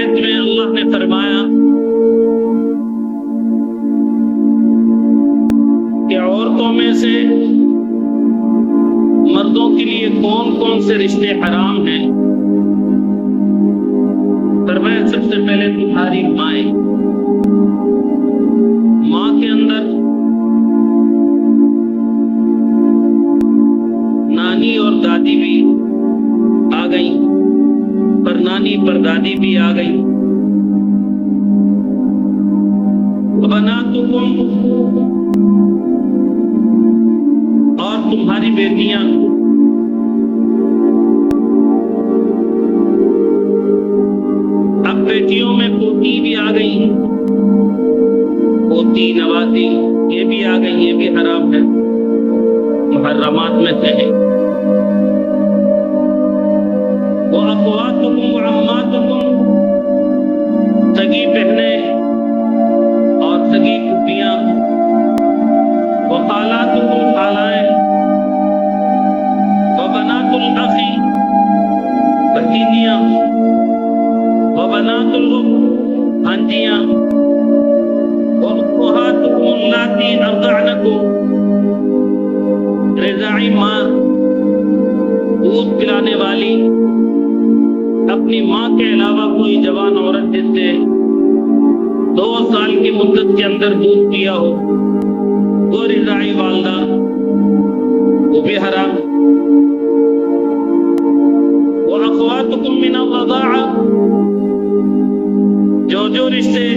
آیت میں اللہ نے فرمایا کہ عورتوں میں سے مردوں کے لیے کون کون سے رشتے حرام ہیں؟ فرمایا سب سے پہلے تمہاری مائیں، ماں کے اندر نانی اور دادی بھی آ گئی، پر نانی پر دادی بھی آ گئی۔ بناتکم، اور تمہاری بیٹیاں، اب بیٹیوں میں پوتی بھی آ گئی، پوتی نوازی یہ بھی آ گئی، یہ بھی حرام ہے، محرمات میں سے ہے۔ وَأَخْوَاتُكُمْ وَعَمَّاتُكُمْ، سگی بہنیں اور سگی پھوپھیاں، وَخَالَاتُكُمْ، خالائیں، وَبَنَاتُ الْأَخِ، بھتیجیاں، وَبَنَاتُ الْأُخْتِ، بھانجیاں، وَأُمَّهَاتُكُمُ اللَّاتِي أَرْضَعْنَكُمْ، رضاعی ماں، دودھ پلانے والی، اپنی ماں کے علاوہ کوئی جوان عورت جس سے 2 سال کی مدت کے اندر دودھ پیا ہو وہ رضاعی والدہ، وہ بھی حرام۔ وَأَخْوَاتُكُم مِّنَ الرَّضَاعَةِ، جو رشتے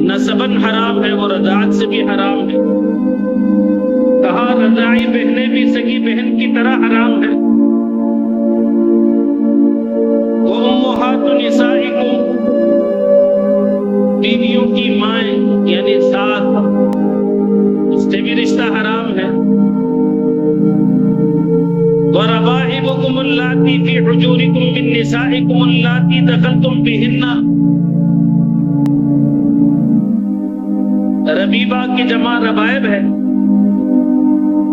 نسباً حرام ہے وہ رضاعت سے بھی حرام ہے۔ کہا رضاعی بہنیں بھی سگی بہن کی طرح حرام ہے۔ وَأُمُّهَاتُ نِسَائِكُمْ، بیویوں کی مائیں یعنی ساس، اس سے بھی رشتہ حرام ہے۔ وَرَبَائِبُكُمُ اللَّاتِي فِي حُجُورِكُم مِّن نِّسَائِكُمُ اللَّاتِي دَخَلْتُم بِهِنَّ، ربیبہ کی جمع ربائب ہے،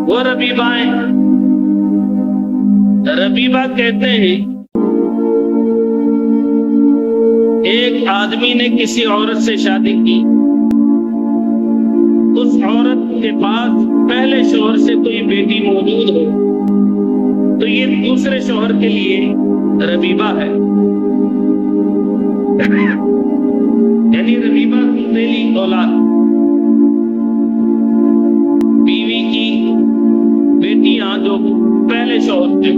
وہ ربیبائیں، ربیبہ کہتے ہیں ایک آدمی نے کسی عورت سے شادی کی، اس عورت کے پاس پہلے شوہر سے کوئی بیٹی موجود ہو تو یہ دوسرے شوہر کے لیے ربیبہ ہے، یعنی ربیبہ ذیلی اولاد، بیوی کی بیٹیاں جو پہلے شوہر سے،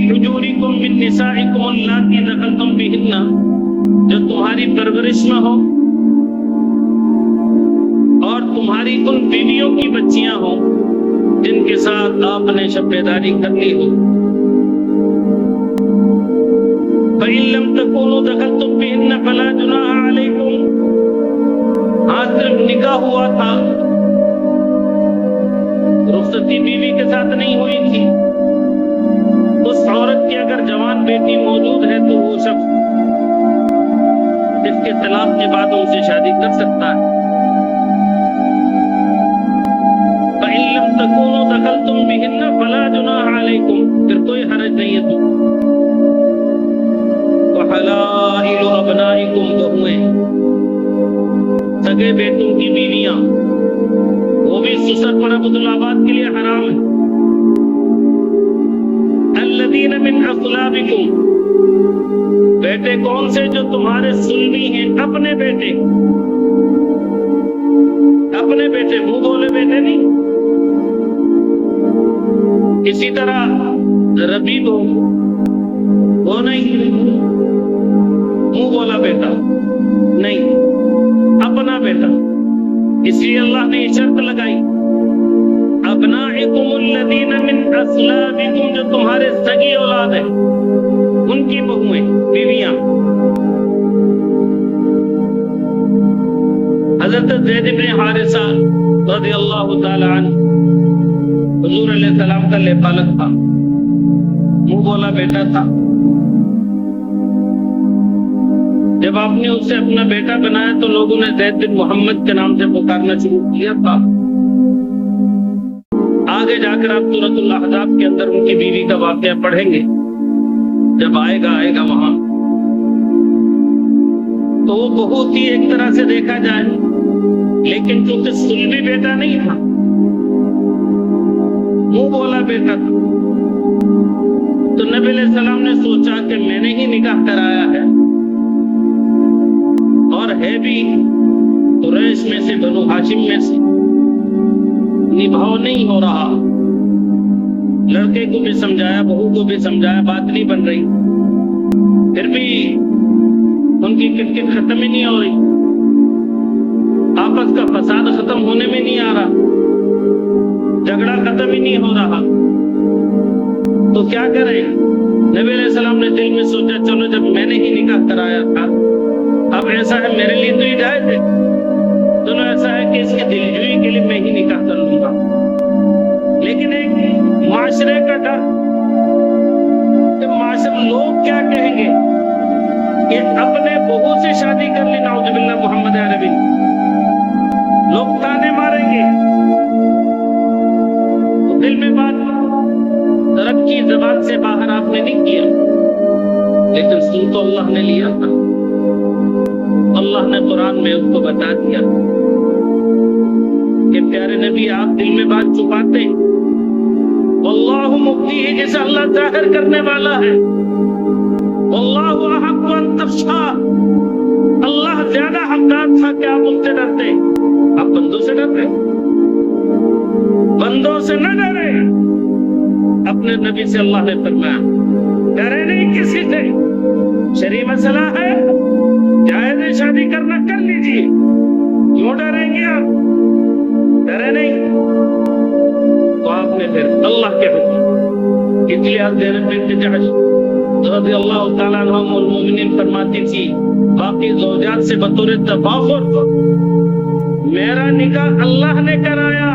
حجورکم من نسائکم اللاتی دخلتم بہن، جو تمہاری پرورش میں ہو اور تمہاری ان بیویوں کی بچیاں ہوں جن کے ساتھ آپ نے شب بیداری کر لی ہو۔ فَإِن لَّمْ تَكُونُوا دَخَلْتُم بِهِنَّ فَلَا جُنَاحَ عَلَيْكُمْ، ہاں صرف نکاح ہوا تھا، رخصتی بیوی کے ساتھ نہیں ہوئی تھی، اس عورت کی اگر جوان بیٹی موجود ہے تو وہ شخص اس کے طلاق کے بعد ان سے شادی کر سکتا ہے۔ فَإِن لَّمْ تَكُونُوا دَخَلْتُم بِهِنَّ فَلَا جُنَاحَ عَلَيْكُمْ، پھر کوئی حرج نہیں ہے تم۔ وَحَلَائِلُ أَبْنَائِكُمْ، بہویں، سگے بیٹوں کی بیویاں، وہ بھی سسر پر عبد الآباد کے لیے حرام ہے۔ الذین من اصلابکم، بیٹے کون سے جو تمہارے سلمی ہیں، اپنے بیٹے، اپنے بیٹے، منہ بولے بیٹے نہیں۔ اسی طرح ربیب ہو وہ نہیں، منہ بولا بیٹا نہیں، اپنا بیٹا۔ اس لیے اللہ نے یہ شرط لگائی، ابنائکم الذین من اصلابکم، جو تمہارے سگی اولاد ہیں ان کی بہویں، بیویاں۔ حضرت زید بن حارثہ رضی اللہ تعالی عنہ حضور علیہ السلام کا لیپالک تھا، منہ بولا بیٹا تھا۔ جب آپ نے اسے اپنا بیٹا بنایا تو لوگوں نے زید بن محمد کے نام سے پکارنا شروع کیا تھا۔ آگے جا کر آپ سورۃ الاحزاب کے اندر ان کی بیوی کا واقعہ پڑھیں گے جب آئے گا وہاں تو وہ بہت ہی ایک طرح سے دیکھا جائے، لیکن چونکہ سلمی بیٹا نہیں تھا، منہ بولا بیٹا تھا، تو نبی علیہ السلام نے سوچا کہ میں نے ہی نکاح کرایا ہے اور ہے بھی قریش میں سے، بنو ہاشم میں سے، نبھاؤ نہیں ہو رہا، لڑکے کو بھی سمجھایا، بہو کو بھی سمجھایا، بات نہیں بن رہی، پھر بھی ان کی کٹ ختم ہی نہیں ہو رہی، آپس کا فساد ختم ہونے میں نہیں آ رہا، جھگڑا ختم ہی نہیں ہو رہا، تو کیا کریں؟ نبی علیہ السلام نے دل میں سوچا چلو جب میں نے ہی نکاح کرایا تھا، اب ایسا ہے میرے لیے تو ہی جائز ہے، چلو ایسا ہے کہ اس کی دلجوئی کے لیے میں ہی نکاح کر لوں گا، لیکن ایک معاشرے کا ڈر کہ معاشرے لوگ کیا کہیں گے کہ اپنے بہو سے شادی کر لی، نعوذ باللہ محمد عربی، لوگ تانے ماریں گے، تو دل میں بات رکھی، زبان سے باہر آپ نے نہیں کیا، لیکن سن تو اللہ نے لیا تھا، اللہ نے قرآن میں اس کو بتا دیا کہ پیارے نبی آپ دل میں بات چھپاتے ہیں، واللہ مبدیہ، جسے اللہ ظاہر کرنے والا ہے، واللہ احق ان تخشا، اللہ زیادہ حقدار تھا کہ آپ اس سے ڈرتے، آپ بندوں سے ڈرتے، بندوں سے نہ ڈرے، اپنے نبی سے اللہ نے فرمایا ڈرے نہیں کسی سے، شرعی مسئلہ ہے، جائز ہے شادی کرنا کر لیجیے، کیوں ڈریں گے آپ؟ ڈرے نہیں، تو آپ نے پھر اللہ کے حکم، اس لیے زینب بنت جحش رضی اللہ تعالیٰ عنہ ام المؤمنین فرماتی تھی باقی زوجات سے بطور تفاخر، میرا نکاح اللہ نے کرایا،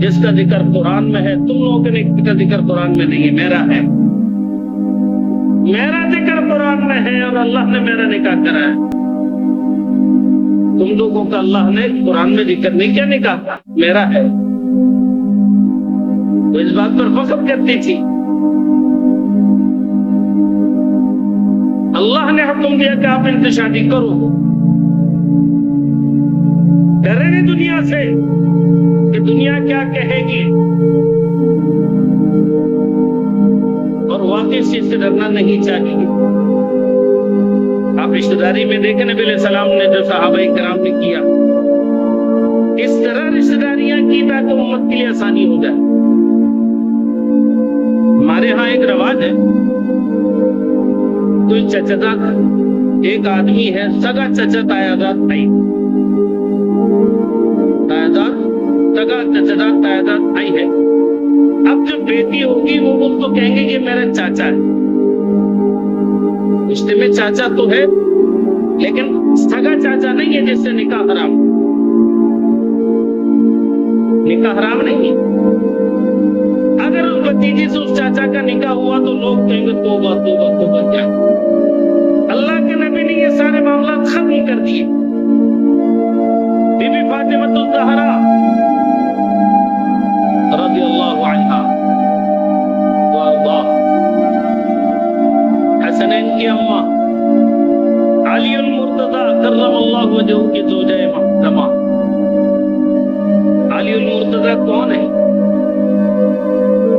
جس کا ذکر قرآن میں ہے، تم لوگوں کا ذکر قرآن میں نہیں ہے، میرا ہے، میرا ذکر قرآن میں ہے اور اللہ نے میرا نکاح کرایا، تم لوگوں کا اللہ نے قرآن میں ذکر نہیں کیا، نکاح میرا ہے، تو اس بات پر فخر کرتی تھی، اللہ نے حکم دیا کہ آپ ان سے شادی کرو، ڈرے نہیں دنیا سے کہ دنیا کیا کہے گی، اور واقعی اس چیز سے ڈرنا نہیں چاہیے۔ آپ رشتہ داری میں دیکھیں نبی علیہ السلام نے جو صحابہ کرام نے کیا، اس طرح رشتہ داریاں کی تاکہ امت کے لیے آسانی ہو جائے۔ ہمارے ہاں ایک رواج ہے، کوئی چچا ایک آدمی ہے، سگا چچا تایاداد بھائی، سگا چچا تایاداد بھائی ہے، اب جو بیٹی ہوگی وہ اس کو کہیں گے کہ میرا چاچا ہے، رشتے میں چاچا تو ہے لیکن سگا چاچا نہیں ہے، جس سے نکاح حرام، نکاح حرام نہیں۔ اگر اس بھتیجی سے اس چاچا کا نکاح ہوا تو لوگ کہیں گے توبہ توبہ توبہ، کیا اللہ کے نبی نے یہ سارے معاملات ختم کر دیے۔ بی بی فاطمہ الزہرا رضی اللہ عنہا وارضاہ، حسنین کی اماں علی المرتضی کرم اللہ وجہہ کی زوجہ محترمہ، علی المرتضی کون ہے؟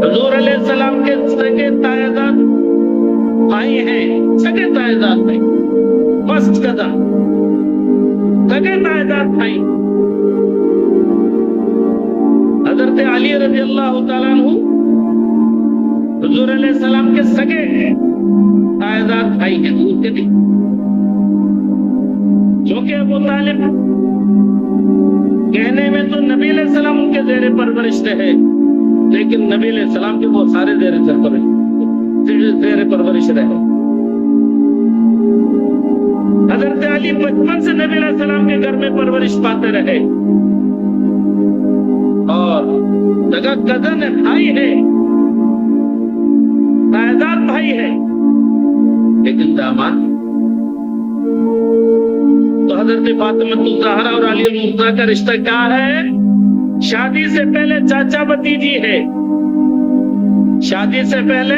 حضور علیہ السلام کے سگے تایاداد بھائی ہیں، سگے تایاداد بھائی، بس کدا سگے تایاداد بھائی، حضرت علی رضی اللہ تعالیٰ عنہ حضور علیہ السلام کے سگے تایاداد بھائی ہیں، دور کے نہیں، چونکہ ابو طالب کہنے میں تو نبی علیہ السلام ان کے زیر پرورش رہے، لیکن نبی علیہ السلام کے بہت سارے زیر پرورش رہے۔ حضرت علی بچپن سے نبی علیہ السلام کے گھر میں پرورش پاتے رہے، اور سگا کزن ہے، بھائی ہے، تایاداد بھائی ہے، لیکن داماد تو حضرت فاطمہ الزہرا اور علی المرتضی کا رشتہ کیا ہے؟ شادی سے پہلے چاچا بھتیجی ہے، شادی سے پہلے